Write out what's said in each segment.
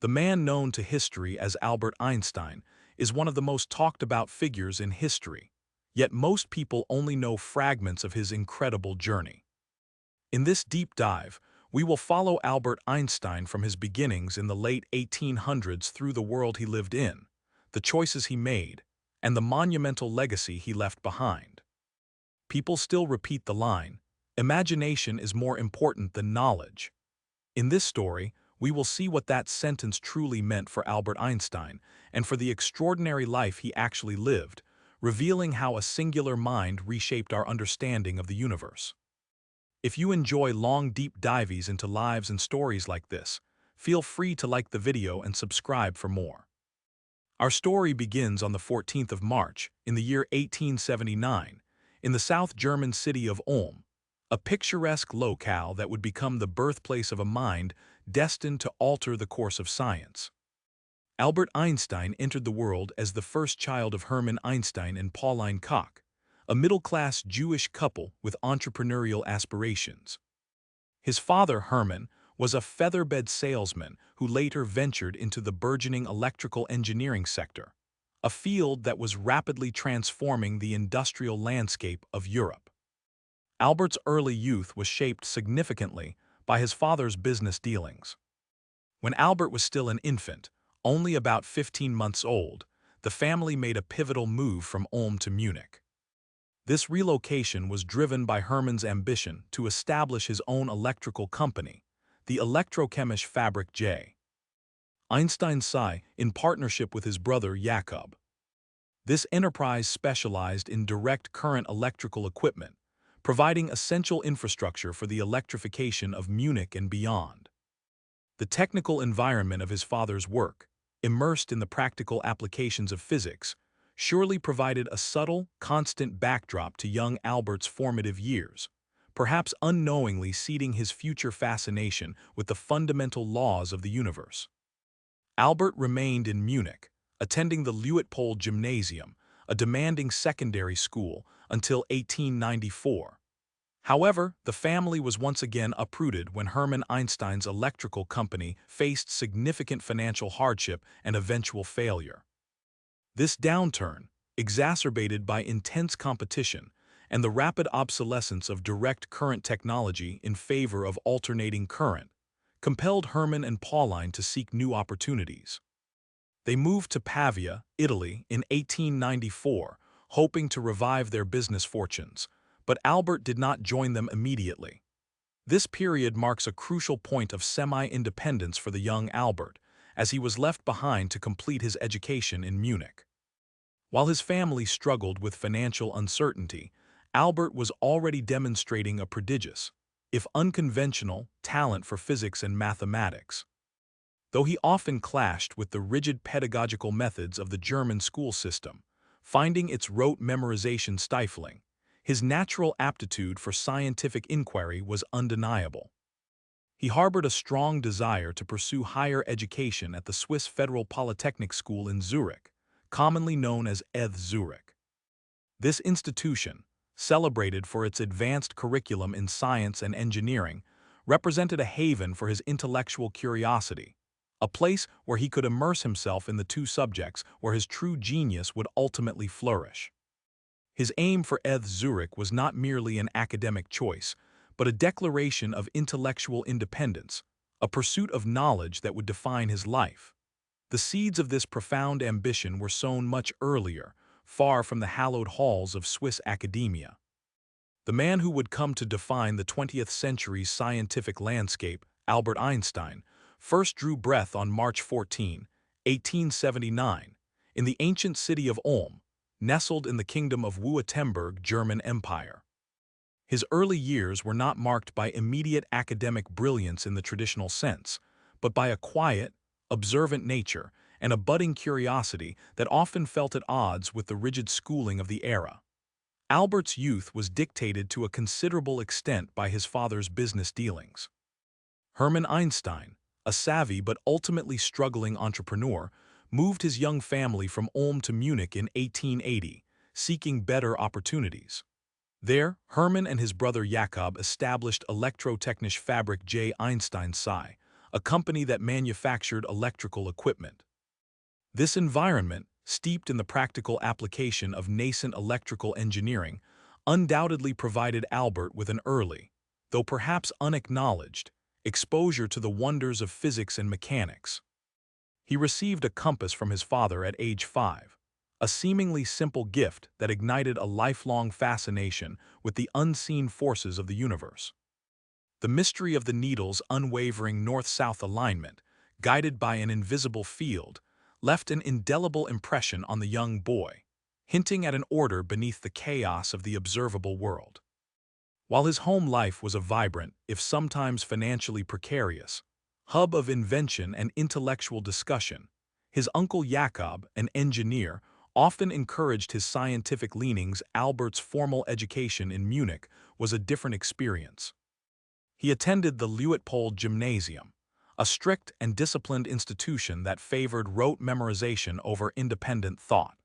The man known to history as Albert Einstein is one of the most talked about figures in history, yet most people only know fragments of his incredible journey. In this deep dive, we will follow Albert Einstein from his beginnings in the late 1800s through the world he lived in, the choices he made, and the monumental legacy he left behind. People still repeat the line, "Imagination is more important than knowledge." In this story, we will see what that sentence truly meant for Albert Einstein and for the extraordinary life he actually lived, revealing how a singular mind reshaped our understanding of the universe. If you enjoy long deep dives into lives and stories like this, feel free to like the video and subscribe for more. Our story begins on the 14th of March, in the year 1879, in the South German city of Ulm, a picturesque locale that would become the birthplace of a mind destined to alter the course of science. Albert Einstein entered the world as the first child of Hermann Einstein and Pauline Koch, a middle-class Jewish couple with entrepreneurial aspirations. His father, Hermann, was a featherbed salesman who later ventured into the burgeoning electrical engineering sector, a field that was rapidly transforming the industrial landscape of Europe. Albert's early youth was shaped significantly by his father's business dealings. When Albert was still an infant, only about 15 months old, the family made a pivotal move from Ulm to Munich. This relocation was driven by Hermann's ambition to establish his own electrical company, the Elektrochemische Fabrik J. Einstein SI, in partnership with his brother Jakob. This enterprise specialized in direct current electrical equipment, providing essential infrastructure for the electrification of Munich and beyond. The technical environment of his father's work, immersed in the practical applications of physics, surely provided a subtle, constant backdrop to young Albert's formative years, perhaps unknowingly seeding his future fascination with the fundamental laws of the universe. Albert remained in Munich, attending the Luitpold Gymnasium, a demanding secondary school, until 1894. However, the family was once again uprooted when Hermann Einstein's electrical company faced significant financial hardship and eventual failure. This downturn, exacerbated by intense competition and the rapid obsolescence of direct current technology in favor of alternating current, compelled Hermann and Pauline to seek new opportunities. They moved to Pavia, Italy, in 1894, hoping to revive their business fortunes, but Albert did not join them immediately. This period marks a crucial point of semi-independence for the young Albert, as he was left behind to complete his education in Munich. While his family struggled with financial uncertainty, Albert was already demonstrating a prodigious, if unconventional, talent for physics and mathematics. Though he often clashed with the rigid pedagogical methods of the German school system, finding its rote memorization stifling, his natural aptitude for scientific inquiry was undeniable. He harbored a strong desire to pursue higher education at the Swiss Federal Polytechnic School in Zurich, commonly known as ETH Zurich. This institution, celebrated for its advanced curriculum in science and engineering, represented a haven for his intellectual curiosity, a place where he could immerse himself in the two subjects where his true genius would ultimately flourish. His aim for ETH Zurich was not merely an academic choice, but a declaration of intellectual independence, a pursuit of knowledge that would define his life. The seeds of this profound ambition were sown much earlier, far from the hallowed halls of Swiss academia. The man who would come to define the 20th century's scientific landscape, Albert Einstein, first drew breath on March 14, 1879, in the ancient city of Ulm, nestled in the kingdom of Württemberg, German Empire. His early years were not marked by immediate academic brilliance in the traditional sense, but by a quiet, observant nature and a budding curiosity that often felt at odds with the rigid schooling of the era. Albert's youth was dictated to a considerable extent by his father's business dealings. Hermann Einstein, a savvy but ultimately struggling entrepreneur, moved his young family from Ulm to Munich in 1880, seeking better opportunities. There, Hermann and his brother Jakob established Elektrotechnische Fabrik J. Einstein SI, a company that manufactured electrical equipment. This environment, steeped in the practical application of nascent electrical engineering, undoubtedly provided Albert with an early, though perhaps unacknowledged, exposure to the wonders of physics and mechanics. He received a compass from his father at age 5, a seemingly simple gift that ignited a lifelong fascination with the unseen forces of the universe. The mystery of the needle's unwavering north-south alignment, guided by an invisible field, left an indelible impression on the young boy, hinting at an order beneath the chaos of the observable world. While his home life was a vibrant, if sometimes financially precarious, hub of invention and intellectual discussion, his uncle Jakob, an engineer, often encouraged his scientific leanings. Albert's formal education in Munich was a different experience. He attended the Luitpold Gymnasium, a strict and disciplined institution that favored rote memorization over independent thought.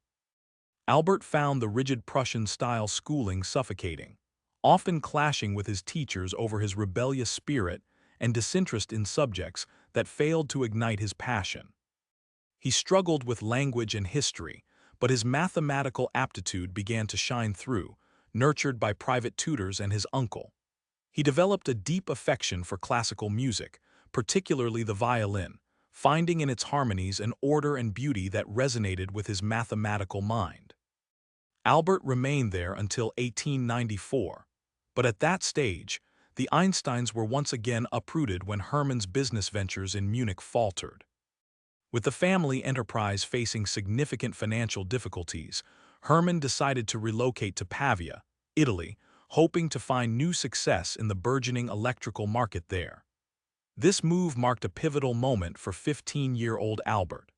Albert found the rigid Prussian-style schooling suffocating, often clashing with his teachers over his rebellious spirit and disinterest in subjects that failed to ignite his passion. He struggled with language and history, but his mathematical aptitude began to shine through, nurtured by private tutors and his uncle. He developed a deep affection for classical music, particularly the violin, finding in its harmonies an order and beauty that resonated with his mathematical mind. Albert remained there until 1894, but at that stage, the Einsteins were once again uprooted when Hermann's business ventures in Munich faltered. With the family enterprise facing significant financial difficulties, Hermann decided to relocate to Pavia, Italy, hoping to find new success in the burgeoning electrical market there. This move marked a pivotal moment for 15-year-old Albert.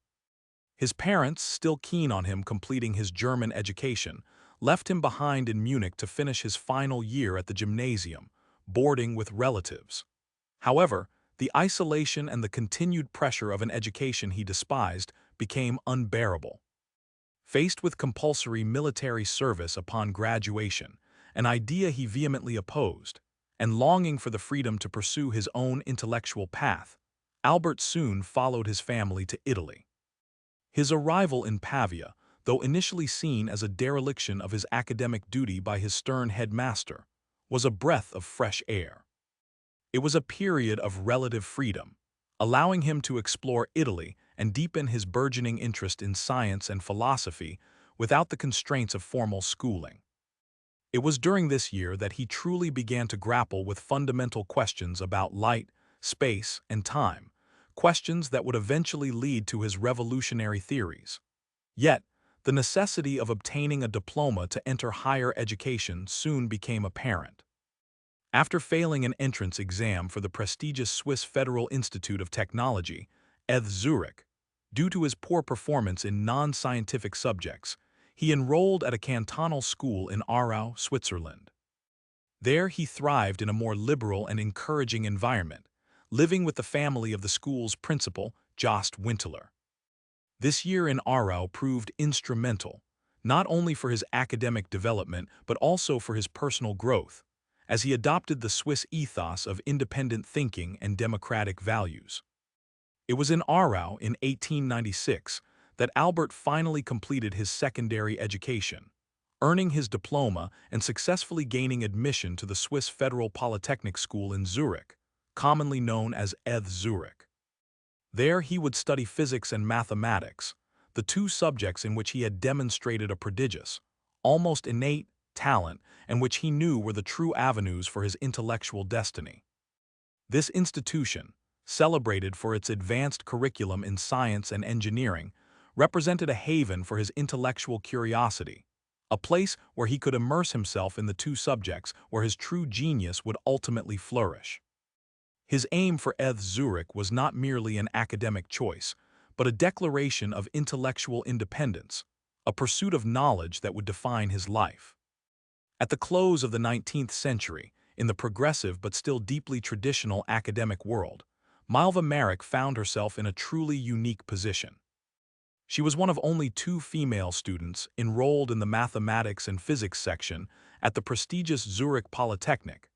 His parents, still keen on him completing his German education, left him behind in Munich to finish his final year at the gymnasium, boarding with relatives. However, the isolation and the continued pressure of an education he despised became unbearable. Faced with compulsory military service upon graduation, an idea he vehemently opposed, and longing for the freedom to pursue his own intellectual path, Albert soon followed his family to Italy. His arrival in Pavia, though initially seen as a dereliction of his academic duty by his stern headmaster, was a breath of fresh air. It was a period of relative freedom, allowing him to explore Italy and deepen his burgeoning interest in science and philosophy without the constraints of formal schooling. It was during this year that he truly began to grapple with fundamental questions about light, space, and time, questions that would eventually lead to his revolutionary theories. Yet, the necessity of obtaining a diploma to enter higher education soon became apparent. After failing an entrance exam for the prestigious Swiss Federal Institute of Technology, ETH Zurich, due to his poor performance in non-scientific subjects, he enrolled at a cantonal school in Aarau, Switzerland. There he thrived in a more liberal and encouraging environment, living with the family of the school's principal, Jost Winteler. This year in Aarau proved instrumental, not only for his academic development but also for his personal growth, as he adopted the Swiss ethos of independent thinking and democratic values. It was in Aarau in 1896 that Albert finally completed his secondary education, earning his diploma and successfully gaining admission to the Swiss Federal Polytechnic School in Zurich, commonly known as ETH Zurich. There he would study physics and mathematics, the two subjects in which he had demonstrated a prodigious, almost innate, talent and which he knew were the true avenues for his intellectual destiny. This institution, celebrated for its advanced curriculum in science and engineering, represented a haven for his intellectual curiosity, a place where he could immerse himself in the two subjects where his true genius would ultimately flourish. His aim for ETH Zurich was not merely an academic choice, but a declaration of intellectual independence, a pursuit of knowledge that would define his life. At the close of the 19th century, in the progressive but still deeply traditional academic world, Malva Marek found herself in a truly unique position. She was one of only 2 female students enrolled in the mathematics and physics section at the prestigious Zurich Polytechnic,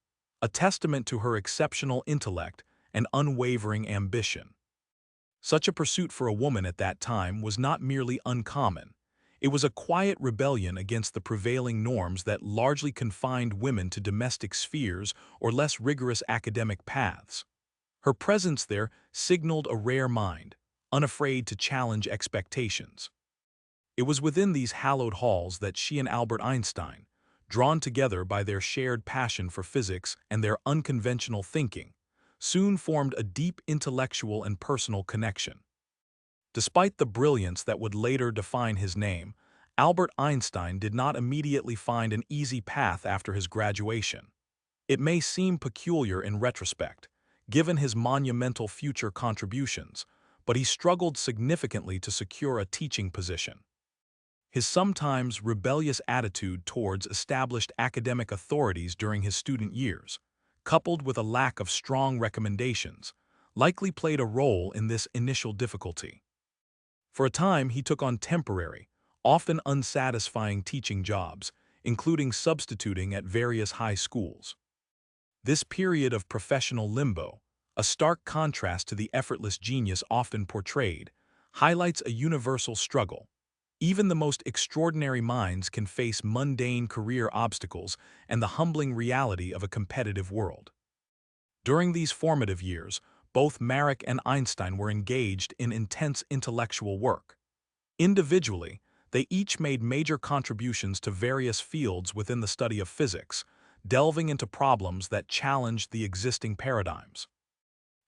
a testament to her exceptional intellect and unwavering ambition. Such a pursuit for a woman at that time was not merely uncommon. It was a quiet rebellion against the prevailing norms that largely confined women to domestic spheres or less rigorous academic paths. Her presence there signaled a rare mind, unafraid to challenge expectations. It was within these hallowed halls that she and Albert Einstein, drawn together by their shared passion for physics and their unconventional thinking, soon formed a deep intellectual and personal connection. Despite the brilliance that would later define his name, Albert Einstein did not immediately find an easy path after his graduation. It may seem peculiar in retrospect, given his monumental future contributions, but he struggled significantly to secure a teaching position. His sometimes rebellious attitude towards established academic authorities during his student years, coupled with a lack of strong recommendations, likely played a role in this initial difficulty. For a time, he took on temporary, often unsatisfying teaching jobs, including substituting at various high schools. This period of professional limbo, a stark contrast to the effortless genius often portrayed, highlights a universal struggle. Even the most extraordinary minds can face mundane career obstacles and the humbling reality of a competitive world. During these formative years, both Marek and Einstein were engaged in intense intellectual work. Individually, they each made major contributions to various fields within the study of physics, delving into problems that challenged the existing paradigms.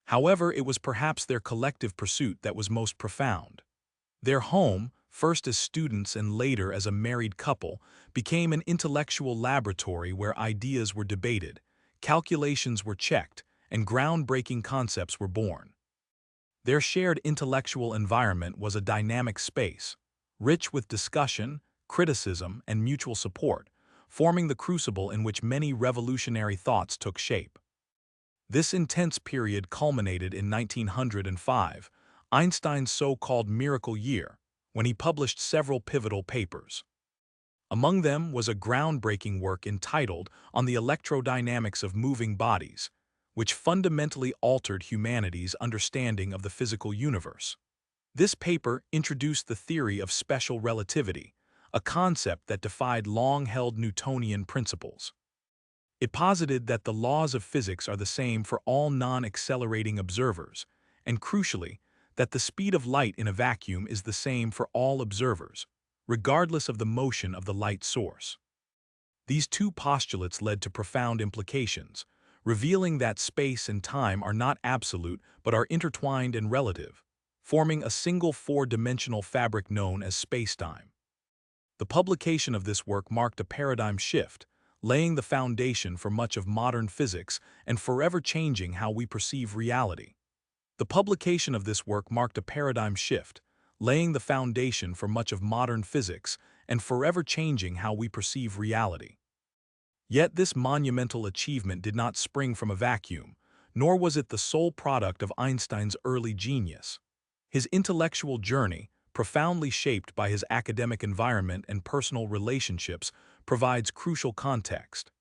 However, it was perhaps their collective pursuit that was most profound. Their home, first as students and later as a married couple, became an intellectual laboratory where ideas were debated, calculations were checked, and groundbreaking concepts were born. Their shared intellectual environment was a dynamic space, rich with discussion, criticism, and mutual support, forming the crucible in which many revolutionary thoughts took shape. This intense period culminated in 1905, Einstein's so-called miracle year, when he published several pivotal papers. Among them was a groundbreaking work entitled On the Electrodynamics of Moving Bodies, which fundamentally altered humanity's understanding of the physical universe. This paper introduced the theory of special relativity, a concept that defied long-held Newtonian principles. It posited that the laws of physics are the same for all non-accelerating observers, and crucially, that the speed of light in a vacuum is the same for all observers, regardless of the motion of the light source. These two postulates led to profound implications, revealing that space and time are not absolute but are intertwined and relative, forming a single four-dimensional fabric known as spacetime. The publication of this work marked a paradigm shift, laying the foundation for much of modern physics and forever changing how we perceive reality. The publication of this work marked a paradigm shift, laying the foundation for much of modern physics and forever changing how we perceive reality. Yet this monumental achievement did not spring from a vacuum, nor was it the sole product of Einstein's early genius. His intellectual journey, profoundly shaped by his academic environment and personal relationships, provides crucial context.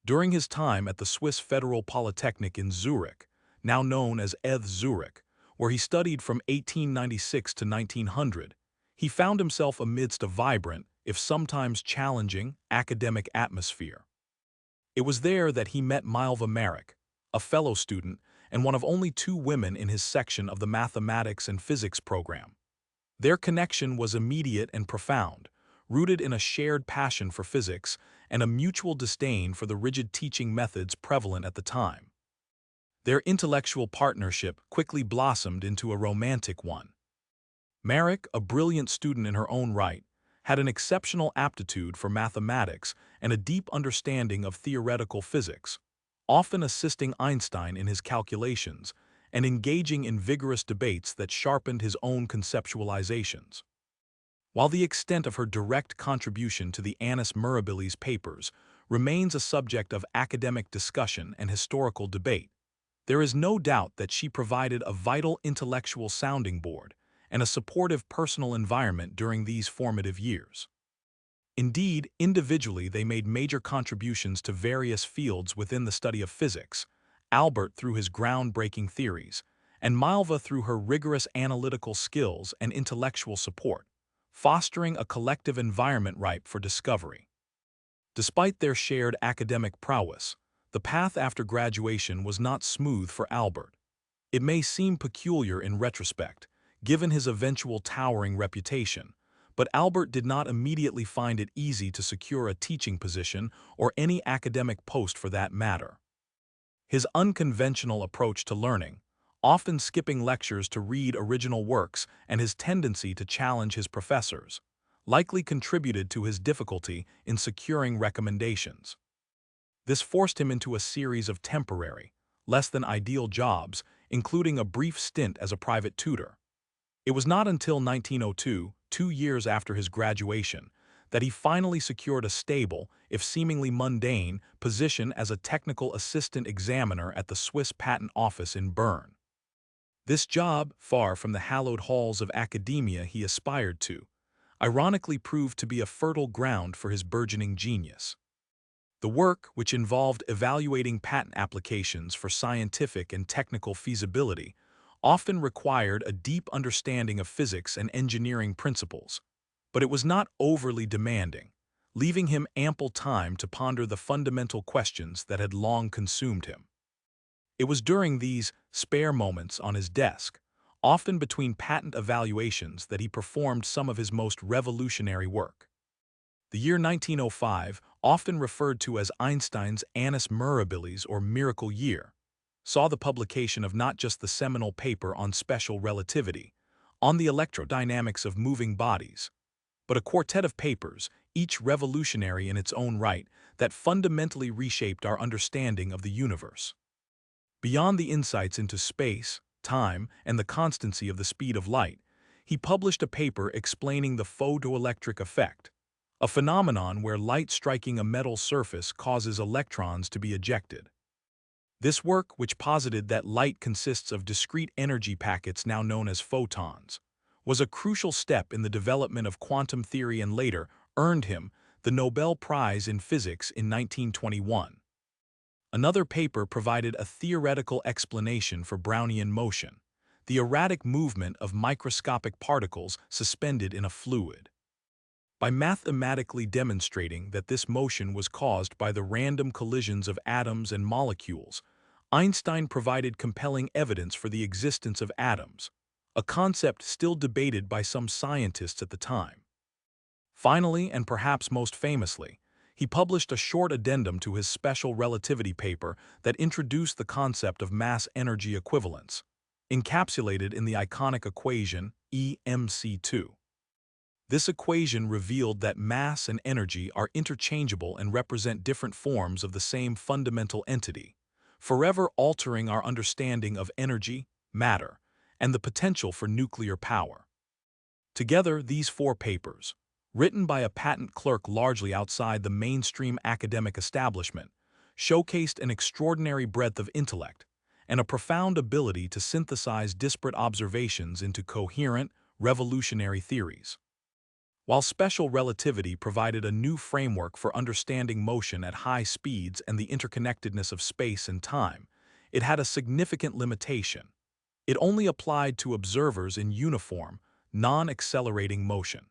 During his time at the Swiss Federal Polytechnic in Zurich, now known as ETH Zurich, where he studied from 1896 to 1900, he found himself amidst a vibrant, if sometimes challenging, academic atmosphere. It was there that he met Milva Marek, a fellow student and one of only two women in his section of the mathematics and physics program. Their connection was immediate and profound, rooted in a shared passion for physics and a mutual disdain for the rigid teaching methods prevalent at the time. Their intellectual partnership quickly blossomed into a romantic one. Marek, a brilliant student in her own right, had an exceptional aptitude for mathematics and a deep understanding of theoretical physics, often assisting Einstein in his calculations and engaging in vigorous debates that sharpened his own conceptualizations. While the extent of her direct contribution to the Annus Mirabilis papers remains a subject of academic discussion and historical debate, there is no doubt that she provided a vital intellectual sounding board and a supportive personal environment during these formative years. Indeed, individually they made major contributions to various fields within the study of physics, Albert through his groundbreaking theories, and Malva through her rigorous analytical skills and intellectual support, fostering a collective environment ripe for discovery. Despite their shared academic prowess, the path after graduation was not smooth for Albert. It may seem peculiar in retrospect, given his eventual towering reputation, but Albert did not immediately find it easy to secure a teaching position or any academic post for that matter. His unconventional approach to learning, often skipping lectures to read original works, and his tendency to challenge his professors, likely contributed to his difficulty in securing recommendations. This forced him into a series of temporary, less than ideal jobs, including a brief stint as a private tutor. It was not until 1902, 2 years after his graduation, that he finally secured a stable, if seemingly mundane, position as a technical assistant examiner at the Swiss Patent Office in Bern. This job, far from the hallowed halls of academia he aspired to, ironically proved to be a fertile ground for his burgeoning genius. The work, which involved evaluating patent applications for scientific and technical feasibility, often required a deep understanding of physics and engineering principles, but it was not overly demanding, leaving him ample time to ponder the fundamental questions that had long consumed him. It was during these spare moments on his desk, often between patent evaluations, that he performed some of his most revolutionary work. The year 1905, often referred to as Einstein's annus mirabilis or miracle year, saw the publication of not just the seminal paper on special relativity, on the electrodynamics of moving bodies, but a quartet of papers, each revolutionary in its own right, that fundamentally reshaped our understanding of the universe. Beyond the insights into space, time, and the constancy of the speed of light, he published a paper explaining the photoelectric effect, a phenomenon where light striking a metal surface causes electrons to be ejected. This work, which posited that light consists of discrete energy packets now known as photons, was a crucial step in the development of quantum theory and later earned him the Nobel Prize in Physics in 1921. Another paper provided a theoretical explanation for Brownian motion, the erratic movement of microscopic particles suspended in a fluid. By mathematically demonstrating that this motion was caused by the random collisions of atoms and molecules, Einstein provided compelling evidence for the existence of atoms, a concept still debated by some scientists at the time. Finally, and perhaps most famously, he published a short addendum to his special relativity paper that introduced the concept of mass-energy equivalence, encapsulated in the iconic equation E(mc)2. This equation revealed that mass and energy are interchangeable and represent different forms of the same fundamental entity, forever altering our understanding of energy, matter, and the potential for nuclear power. Together, these four papers, written by a patent clerk largely outside the mainstream academic establishment, showcased an extraordinary breadth of intellect and a profound ability to synthesize disparate observations into coherent, revolutionary theories. While special relativity provided a new framework for understanding motion at high speeds and the interconnectedness of space and time, it had a significant limitation. It only applied to observers in uniform, non-accelerating motion.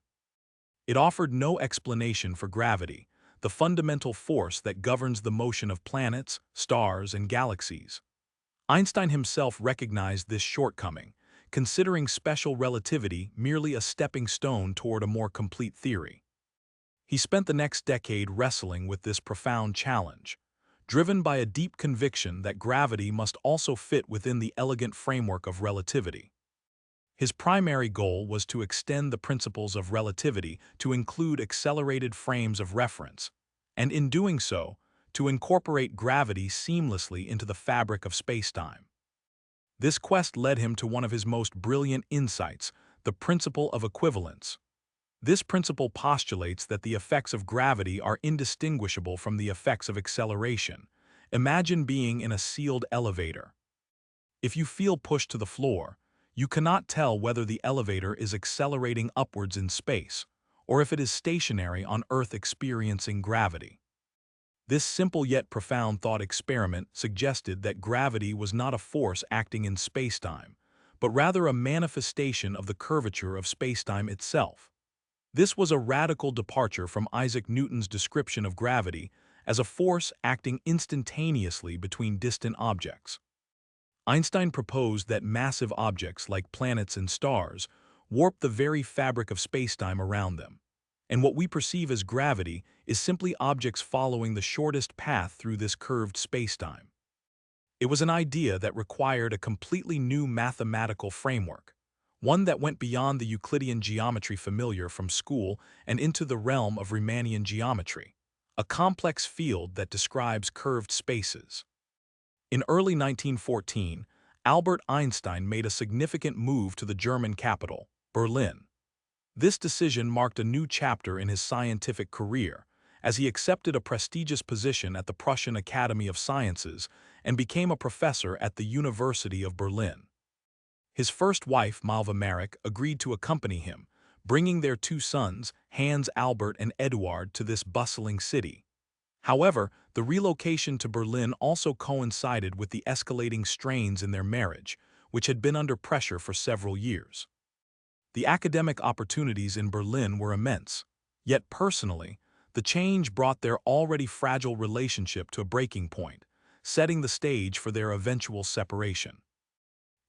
It offered no explanation for gravity, the fundamental force that governs the motion of planets, stars, and galaxies. Einstein himself recognized this shortcoming, considering special relativity merely a stepping stone toward a more complete theory. He spent the next decade wrestling with this profound challenge, driven by a deep conviction that gravity must also fit within the elegant framework of relativity. His primary goal was to extend the principles of relativity to include accelerated frames of reference, and in doing so, to incorporate gravity seamlessly into the fabric of spacetime. This quest led him to one of his most brilliant insights, the principle of equivalence. This principle postulates that the effects of gravity are indistinguishable from the effects of acceleration. Imagine being in a sealed elevator. If you feel pushed to the floor, you cannot tell whether the elevator is accelerating upwards in space, or if it is stationary on Earth experiencing gravity. This simple yet profound thought experiment suggested that gravity was not a force acting in spacetime, but rather a manifestation of the curvature of spacetime itself. This was a radical departure from Isaac Newton's description of gravity as a force acting instantaneously between distant objects. Einstein proposed that massive objects like planets and stars warp the very fabric of spacetime around them, and what we perceive as gravity is simply objects following the shortest path through this curved spacetime. It was an idea that required a completely new mathematical framework, one that went beyond the Euclidean geometry familiar from school and into the realm of Riemannian geometry, a complex field that describes curved spaces. In early 1914, Albert Einstein made a significant move to the German capital, Berlin. This decision marked a new chapter in his scientific career, as he accepted a prestigious position at the Prussian Academy of Sciences and became a professor at the University of Berlin. His first wife, Malva Marek, agreed to accompany him, bringing their two sons, Hans Albert and Eduard, to this bustling city. However, the relocation to Berlin also coincided with the escalating strains in their marriage, which had been under pressure for several years. The academic opportunities in Berlin were immense, yet personally, the change brought their already fragile relationship to a breaking point, setting the stage for their eventual separation.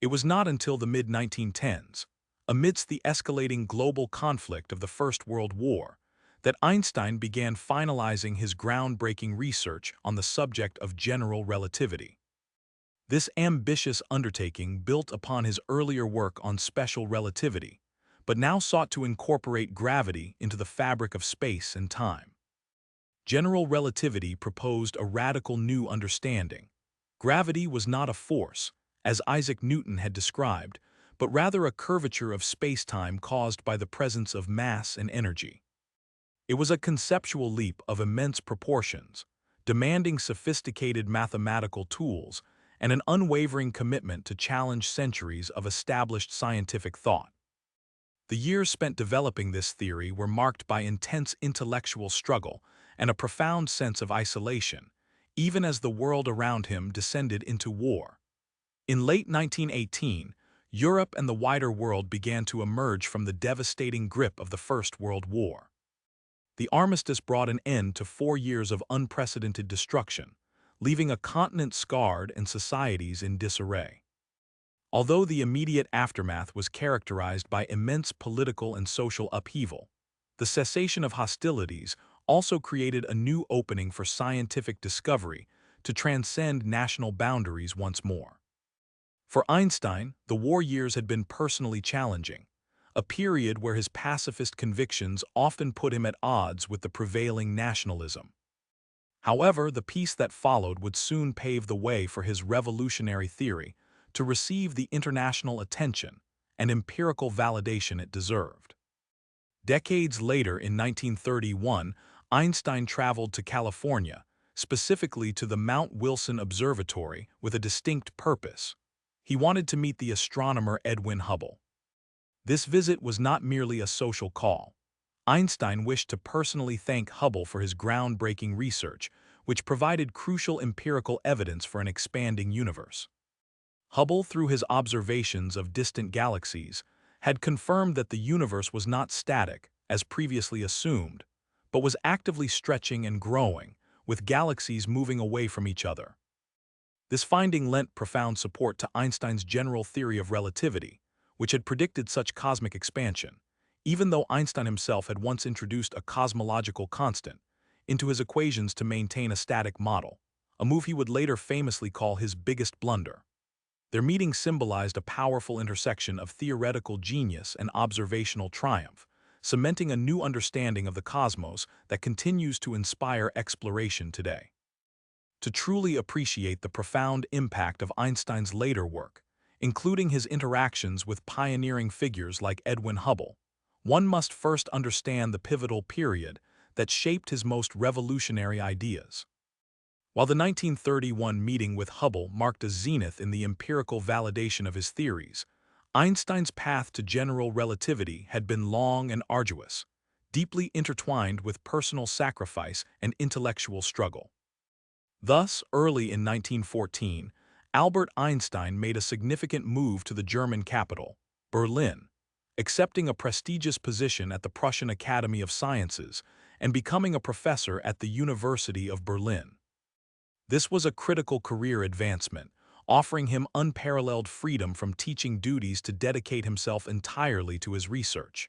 It was not until the mid-1910s, amidst the escalating global conflict of the First World War, that Einstein began finalizing his groundbreaking research on the subject of general relativity. This ambitious undertaking built upon his earlier work on special relativity, but now sought to incorporate gravity into the fabric of space and time. General relativity proposed a radical new understanding. Gravity was not a force, as Isaac Newton had described, but rather a curvature of space-time caused by the presence of mass and energy. It was a conceptual leap of immense proportions, demanding sophisticated mathematical tools and an unwavering commitment to challenge centuries of established scientific thought. The years spent developing this theory were marked by intense intellectual struggle and a profound sense of isolation, even as the world around him descended into war. In late 1918, Europe and the wider world began to emerge from the devastating grip of the First World War. The armistice brought an end to 4 years of unprecedented destruction, leaving a continent scarred and societies in disarray. Although the immediate aftermath was characterized by immense political and social upheaval, the cessation of hostilities also created a new opening for scientific discovery to transcend national boundaries once more. For Einstein, the war years had been personally challenging, a period where his pacifist convictions often put him at odds with the prevailing nationalism. However, the peace that followed would soon pave the way for his revolutionary theory to receive the international attention and empirical validation it deserved. Decades later, in 1931, Einstein traveled to California, specifically to the Mount Wilson Observatory, with a distinct purpose. He wanted to meet the astronomer Edwin Hubble. This visit was not merely a social call. Einstein wished to personally thank Hubble for his groundbreaking research, which provided crucial empirical evidence for an expanding universe. Hubble, through his observations of distant galaxies, had confirmed that the universe was not static, as previously assumed, but was actively stretching and growing, with galaxies moving away from each other. This finding lent profound support to Einstein's general theory of relativity, which had predicted such cosmic expansion, even though Einstein himself had once introduced a cosmological constant into his equations to maintain a static model, a move he would later famously call his biggest blunder. Their meeting symbolized a powerful intersection of theoretical genius and observational triumph, cementing a new understanding of the cosmos that continues to inspire exploration today. To truly appreciate the profound impact of Einstein's later work, including his interactions with pioneering figures like Edwin Hubble, one must first understand the pivotal period that shaped his most revolutionary ideas. While the 1931 meeting with Hubble marked a zenith in the empirical validation of his theories, Einstein's path to general relativity had been long and arduous, deeply intertwined with personal sacrifice and intellectual struggle. Thus, early in 1914, Albert Einstein made a significant move to the German capital, Berlin, accepting a prestigious position at the Prussian Academy of Sciences and becoming a professor at the University of Berlin. This was a critical career advancement, offering him unparalleled freedom from teaching duties to dedicate himself entirely to his research.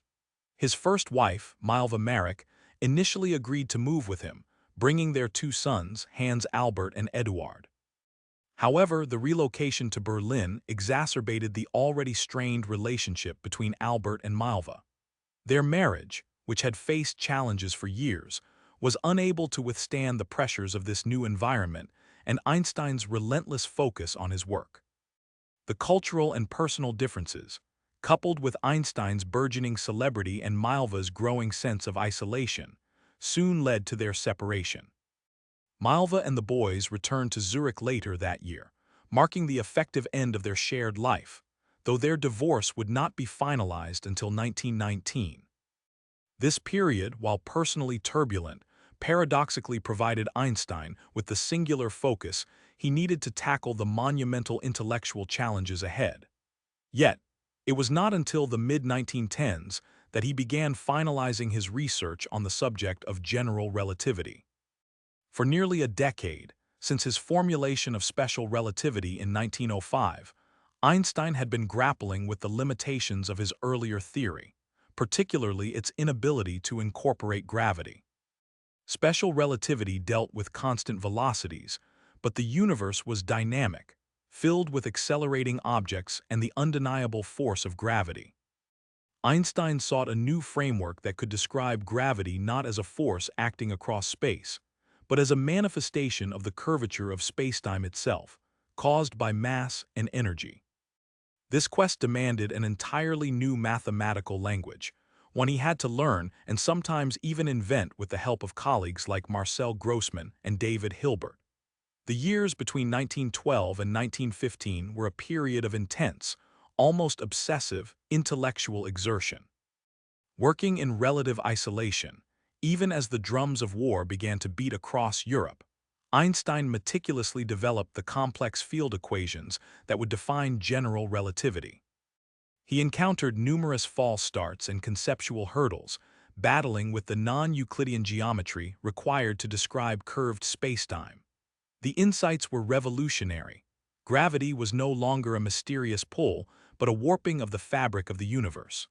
His first wife, Milva Marek, initially agreed to move with him, bringing their two sons, Hans Albert and Eduard. However, the relocation to Berlin exacerbated the already strained relationship between Albert and Milva. Their marriage, which had faced challenges for years, was unable to withstand the pressures of this new environment and Einstein's relentless focus on his work. The cultural and personal differences, coupled with Einstein's burgeoning celebrity and Milva's growing sense of isolation, soon led to their separation. Milva and the boys returned to Zurich later that year, marking the effective end of their shared life, though their divorce would not be finalized until 1919. This period, while personally turbulent, paradoxically provided Einstein with the singular focus he needed to tackle the monumental intellectual challenges ahead. Yet, it was not until the mid-1910s that he began finalizing his research on the subject of general relativity. For nearly a decade, since his formulation of special relativity in 1905, Einstein had been grappling with the limitations of his earlier theory, particularly its inability to incorporate gravity. Special relativity dealt with constant velocities, but the universe was dynamic, filled with accelerating objects and the undeniable force of gravity. Einstein sought a new framework that could describe gravity not as a force acting across space, but as a manifestation of the curvature of spacetime itself, caused by mass and energy. This quest demanded an entirely new mathematical language, one he had to learn and sometimes even invent with the help of colleagues like Marcel Grossman and David Hilbert. The years between 1912 and 1915 were a period of intense, almost obsessive, intellectual exertion. Working in relative isolation, even as the drums of war began to beat across Europe, Einstein meticulously developed the complex field equations that would define general relativity. He encountered numerous false starts and conceptual hurdles, battling with the non-Euclidean geometry required to describe curved spacetime. The insights were revolutionary. Gravity was no longer a mysterious pull, but a warping of the fabric of the universe.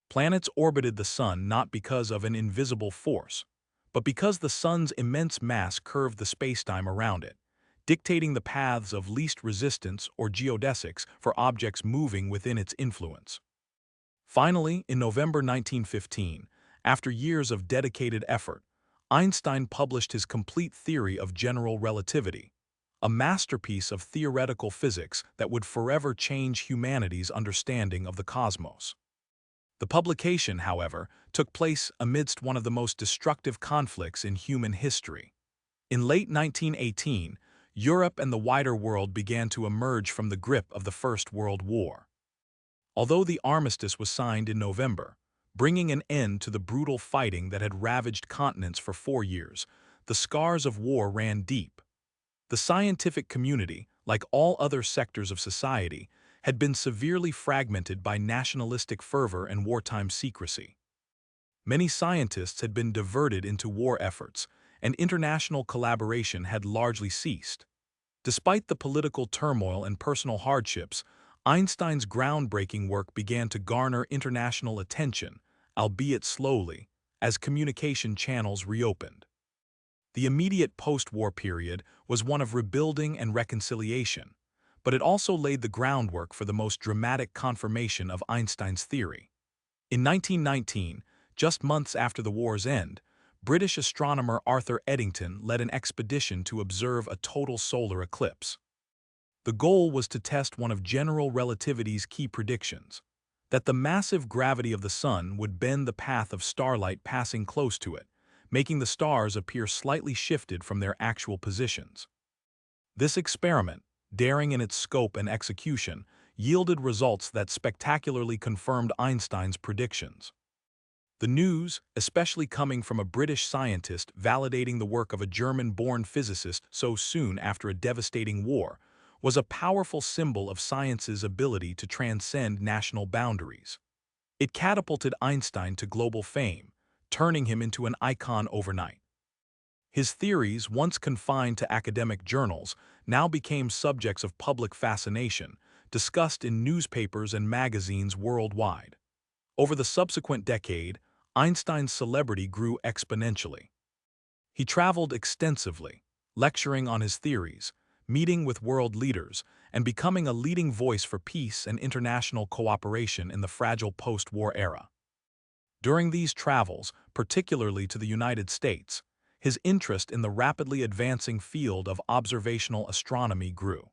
Planets orbited the Sun not because of an invisible force, but because the Sun's immense mass curved the spacetime around it, dictating the paths of least resistance or geodesics for objects moving within its influence. Finally, in November 1915, after years of dedicated effort, Einstein published his complete theory of general relativity, a masterpiece of theoretical physics that would forever change humanity's understanding of the cosmos. The publication, however, took place amidst one of the most destructive conflicts in human history. In late 1918, Europe and the wider world began to emerge from the grip of the First World War. Although the armistice was signed in November, bringing an end to the brutal fighting that had ravaged continents for 4 years, the scars of war ran deep. The scientific community, like all other sectors of society, had been severely fragmented by nationalistic fervor and wartime secrecy. Many scientists had been diverted into war efforts, and international collaboration had largely ceased. Despite the political turmoil and personal hardships, Einstein's groundbreaking work began to garner international attention, albeit slowly, as communication channels reopened. The immediate post-war period was one of rebuilding and reconciliation, but it also laid the groundwork for the most dramatic confirmation of Einstein's theory. In 1919, just months after the war's end, British astronomer Arthur Eddington led an expedition to observe a total solar eclipse. The goal was to test one of general relativity's key predictions, that the massive gravity of the Sun would bend the path of starlight passing close to it, making the stars appear slightly shifted from their actual positions. This experiment, daring in its scope and execution, yielded results that spectacularly confirmed Einstein's predictions. The news, especially coming from a British scientist validating the work of a German-born physicist so soon after a devastating war, was a powerful symbol of science's ability to transcend national boundaries. It catapulted Einstein to global fame, turning him into an icon overnight. His theories, once confined to academic journals, now became subjects of public fascination, discussed in newspapers and magazines worldwide. Over the subsequent decade, Einstein's celebrity grew exponentially. He traveled extensively, lecturing on his theories, meeting with world leaders, and becoming a leading voice for peace and international cooperation in the fragile post-war era. During these travels, particularly to the United States, his interest in the rapidly advancing field of observational astronomy grew.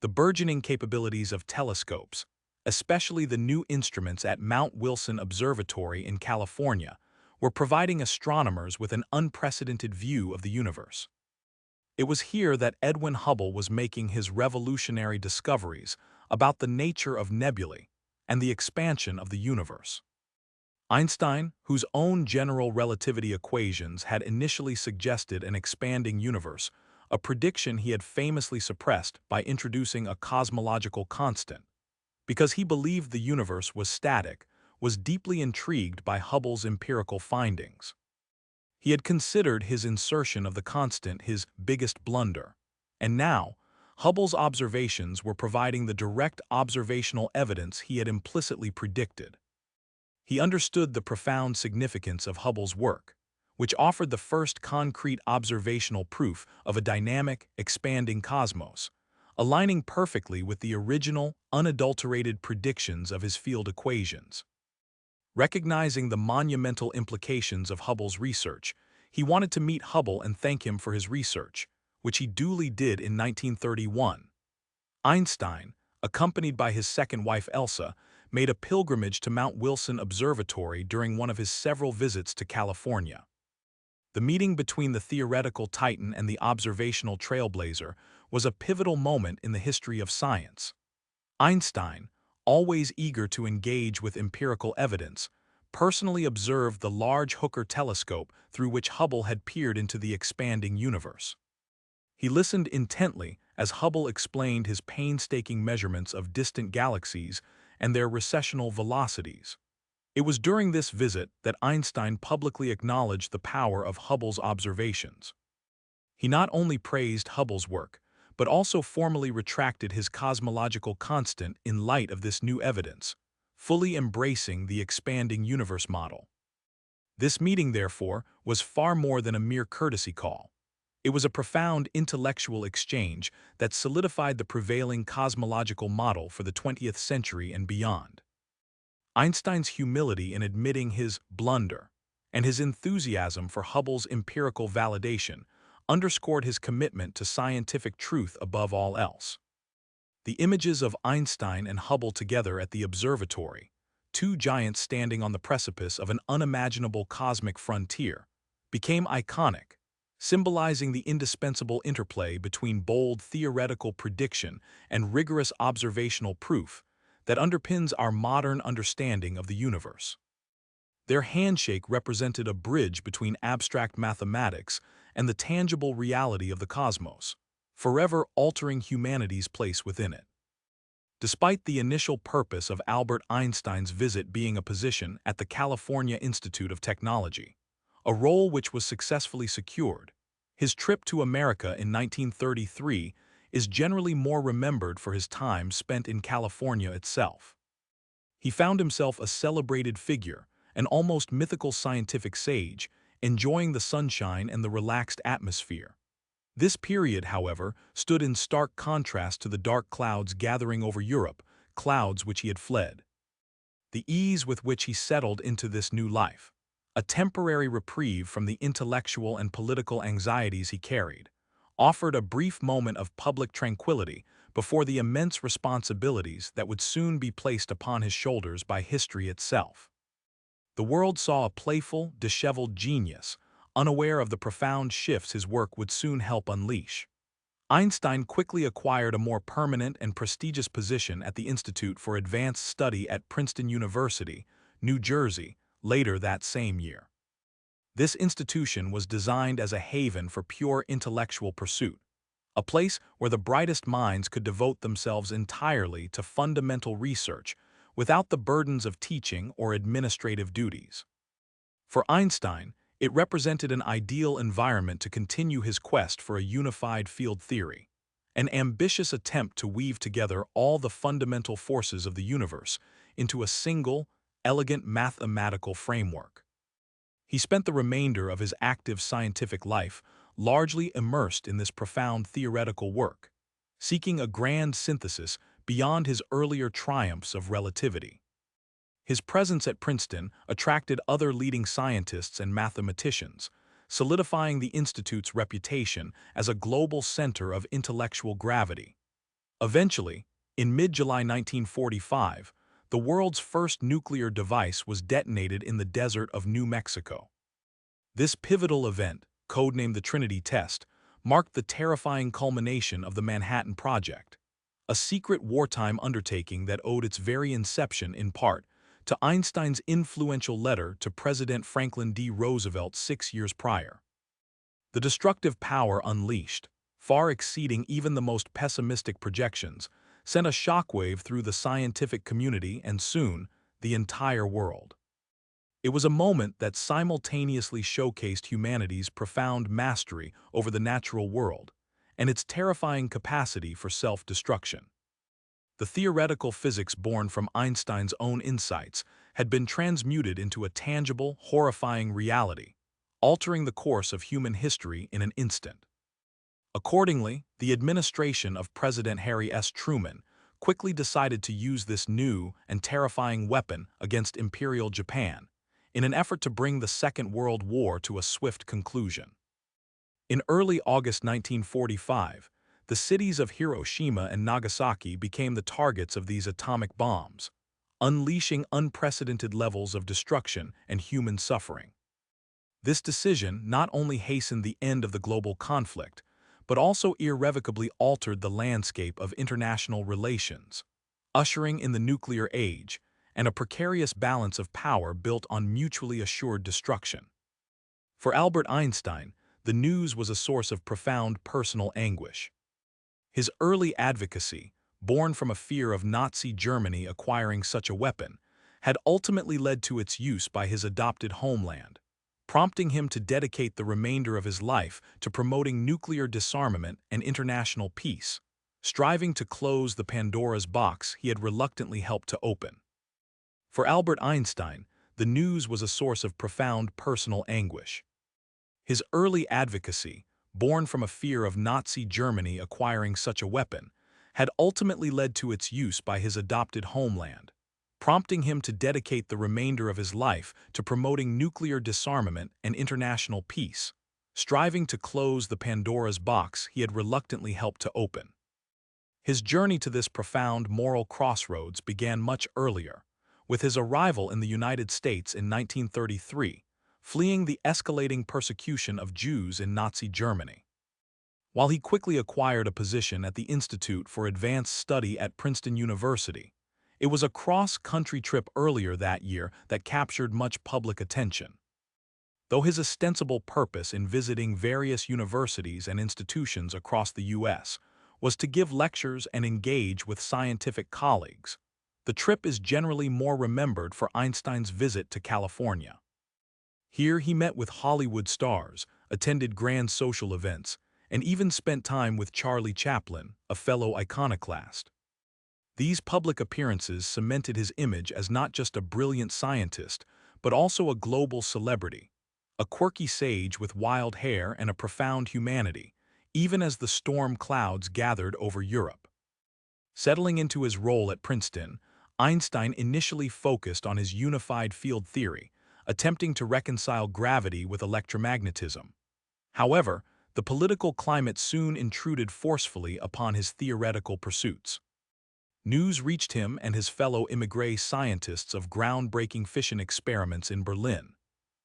The burgeoning capabilities of telescopes, especially the new instruments at Mount Wilson Observatory in California, were providing astronomers with an unprecedented view of the universe. It was here that Edwin Hubble was making his revolutionary discoveries about the nature of nebulae and the expansion of the universe. Einstein, whose own general relativity equations had initially suggested an expanding universe, a prediction he had famously suppressed by introducing a cosmological constant, because he believed the universe was static, was deeply intrigued by Hubble's empirical findings. He had considered his insertion of the constant his biggest blunder, and now, Hubble's observations were providing the direct observational evidence he had implicitly predicted. He understood the profound significance of Hubble's work, which offered the first concrete observational proof of a dynamic, expanding cosmos, aligning perfectly with the original, unadulterated predictions of his field equations. Recognizing the monumental implications of Hubble's research, he wanted to meet Hubble and thank him for his research, which he duly did in 1931. Einstein, accompanied by his second wife Elsa, made a pilgrimage to Mount Wilson Observatory during one of his several visits to California. The meeting between the theoretical titan and the observational trailblazer was a pivotal moment in the history of science. Einstein, always eager to engage with empirical evidence, personally observed the large Hooker telescope through which Hubble had peered into the expanding universe. He listened intently as Hubble explained his painstaking measurements of distant galaxies and their recessional velocities. It was during this visit that Einstein publicly acknowledged the power of Hubble's observations. He not only praised Hubble's work, but also formally retracted his cosmological constant in light of this new evidence, fully embracing the expanding universe model. This meeting, therefore, was far more than a mere courtesy call. It was a profound intellectual exchange that solidified the prevailing cosmological model for the 20th century and beyond. Einstein's humility in admitting his blunder and his enthusiasm for Hubble's empirical validation underscored his commitment to scientific truth above all else. The images of Einstein and Hubble together at the observatory, two giants standing on the precipice of an unimaginable cosmic frontier, became iconic, symbolizing the indispensable interplay between bold theoretical prediction and rigorous observational proof that underpins our modern understanding of the universe. Their handshake represented a bridge between abstract mathematics and the tangible reality of the cosmos, forever altering humanity's place within it. Despite the initial purpose of Albert Einstein's visit being a position at the California Institute of Technology, a role which was successfully secured, his trip to America in 1933 is generally more remembered for his time spent in California itself. He found himself a celebrated figure, an almost mythical scientific sage, enjoying the sunshine and the relaxed atmosphere. This period, however, stood in stark contrast to the dark clouds gathering over Europe, clouds which he had fled. The ease with which he settled into this new life, a temporary reprieve from the intellectual and political anxieties he carried, offered a brief moment of public tranquility before the immense responsibilities that would soon be placed upon his shoulders by history itself. The world saw a playful, disheveled genius, unaware of the profound shifts his work would soon help unleash. Einstein quickly acquired a more permanent and prestigious position at the Institute for Advanced Study at Princeton University, New Jersey, later that same year. This institution was designed as a haven for pure intellectual pursuit, a place where the brightest minds could devote themselves entirely to fundamental research without the burdens of teaching or administrative duties. For Einstein, it represented an ideal environment to continue his quest for a unified field theory, an ambitious attempt to weave together all the fundamental forces of the universe into a single, elegant mathematical framework. He spent the remainder of his active scientific life largely immersed in this profound theoretical work, seeking a grand synthesis beyond his earlier triumphs of relativity. His presence at Princeton attracted other leading scientists and mathematicians, solidifying the institute's reputation as a global center of intellectual gravity. Eventually, in mid-July 1945, the world's first nuclear device was detonated in the desert of New Mexico. This pivotal event, codenamed the Trinity Test, marked the terrifying culmination of the Manhattan Project, a secret wartime undertaking that owed its very inception, in part, to Einstein's influential letter to President Franklin D. Roosevelt 6 years prior. The destructive power unleashed, far exceeding even the most pessimistic projections, sent a shockwave through the scientific community and soon, the entire world. It was a moment that simultaneously showcased humanity's profound mastery over the natural world and its terrifying capacity for self-destruction. The theoretical physics born from Einstein's own insights had been transmuted into a tangible, horrifying reality, altering the course of human history in an instant. Accordingly, the administration of President Harry S. Truman quickly decided to use this new and terrifying weapon against Imperial Japan in an effort to bring the Second World War to a swift conclusion. In early August 1945, the cities of Hiroshima and Nagasaki became the targets of these atomic bombs, unleashing unprecedented levels of destruction and human suffering. This decision not only hastened the end of the global conflict, but also irrevocably altered the landscape of international relations, ushering in the nuclear age and a precarious balance of power built on mutually assured destruction. For Albert Einstein, the news was a source of profound personal anguish. His early advocacy, born from a fear of Nazi Germany acquiring such a weapon, had ultimately led to its use by his adopted homeland, prompting him to dedicate the remainder of his life to promoting nuclear disarmament and international peace, striving to close the Pandora's box he had reluctantly helped to open. For Albert Einstein, the news was a source of profound personal anguish. His early advocacy, born from a fear of Nazi Germany acquiring such a weapon, had ultimately led to its use by his adopted homeland, prompting him to dedicate the remainder of his life to promoting nuclear disarmament and international peace, striving to close the Pandora's box he had reluctantly helped to open. His journey to this profound moral crossroads began much earlier, with his arrival in the United States in 1933, fleeing the escalating persecution of Jews in Nazi Germany. While he quickly acquired a position at the Institute for Advanced Study at Princeton University, it was a cross-country trip earlier that year that captured much public attention. Though his ostensible purpose in visiting various universities and institutions across the U.S. was to give lectures and engage with scientific colleagues, the trip is generally more remembered for Einstein's visit to California. Here he met with Hollywood stars, attended grand social events, and even spent time with Charlie Chaplin, a fellow iconoclast. These public appearances cemented his image as not just a brilliant scientist, but also a global celebrity, a quirky sage with wild hair and a profound humanity, even as the storm clouds gathered over Europe. Settling into his role at Princeton, Einstein initially focused on his unified field theory, attempting to reconcile gravity with electromagnetism. However, the political climate soon intruded forcefully upon his theoretical pursuits. News reached him and his fellow immigré scientists of groundbreaking fission experiments in Berlin.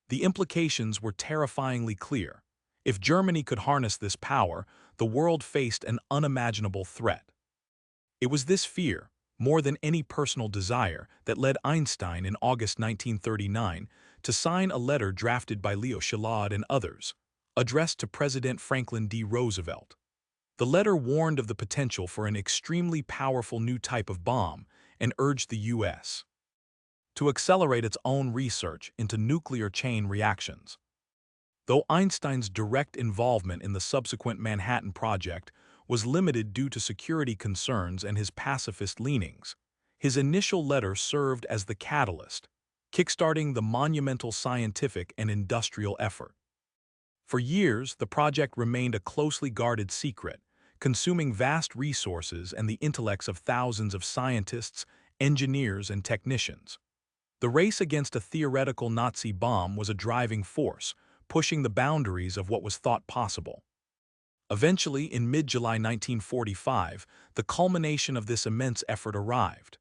The implications were terrifyingly clear. If Germany could harness this power, the world faced an unimaginable threat. It was this fear, more than any personal desire, that led Einstein in August 1939 to sign a letter drafted by Leo Szilard and others, addressed to President Franklin D. Roosevelt. The letter warned of the potential for an extremely powerful new type of bomb and urged the U.S. to accelerate its own research into nuclear chain reactions. Though Einstein's direct involvement in the subsequent Manhattan Project was limited due to security concerns and his pacifist leanings, his initial letter served as the catalyst, kickstarting the monumental scientific and industrial effort. For years, the project remained a closely guarded secret, consuming vast resources and the intellects of thousands of scientists, engineers, and technicians. The race against a theoretical Nazi bomb was a driving force, pushing the boundaries of what was thought possible. Eventually, in mid-July 1945, the culmination of this immense effort arrived.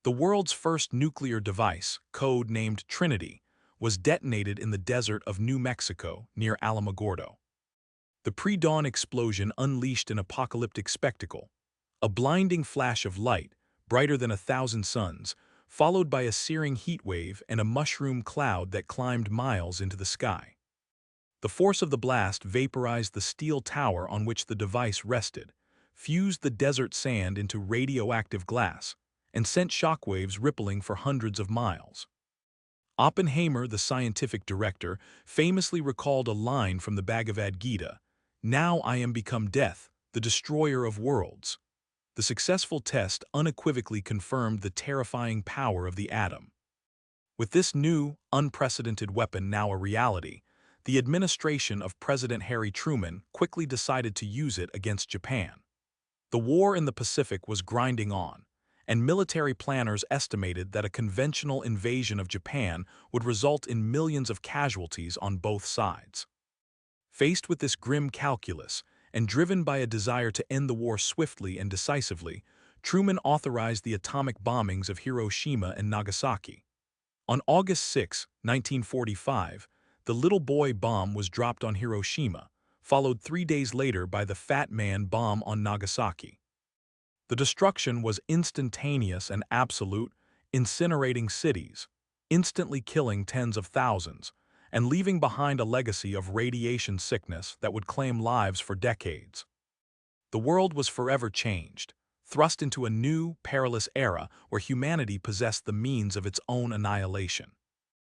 The world's first nuclear device, code-named Trinity, was detonated in the desert of New Mexico near Alamogordo. The pre-dawn explosion unleashed an apocalyptic spectacle, a blinding flash of light, brighter than 1,000 suns, followed by a searing heat wave and a mushroom cloud that climbed miles into the sky. The force of the blast vaporized the steel tower on which the device rested, fused the desert sand into radioactive glass, and sent shockwaves rippling for hundreds of miles. Oppenheimer, the scientific director, famously recalled a line from the Bhagavad Gita, "Now I am become death, the destroyer of worlds." The successful test unequivocally confirmed the terrifying power of the atom. With this new, unprecedented weapon now a reality, the administration of President Harry Truman quickly decided to use it against Japan. The war in the Pacific was grinding on, and military planners estimated that a conventional invasion of Japan would result in millions of casualties on both sides. Faced with this grim calculus, and driven by a desire to end the war swiftly and decisively, Truman authorized the atomic bombings of Hiroshima and Nagasaki. On August 6, 1945, the Little Boy bomb was dropped on Hiroshima, followed 3 days later by the Fat Man bomb on Nagasaki. The destruction was instantaneous and absolute, incinerating cities, instantly killing tens of thousands, and leaving behind a legacy of radiation sickness that would claim lives for decades. The world was forever changed, thrust into a new, perilous era where humanity possessed the means of its own annihilation.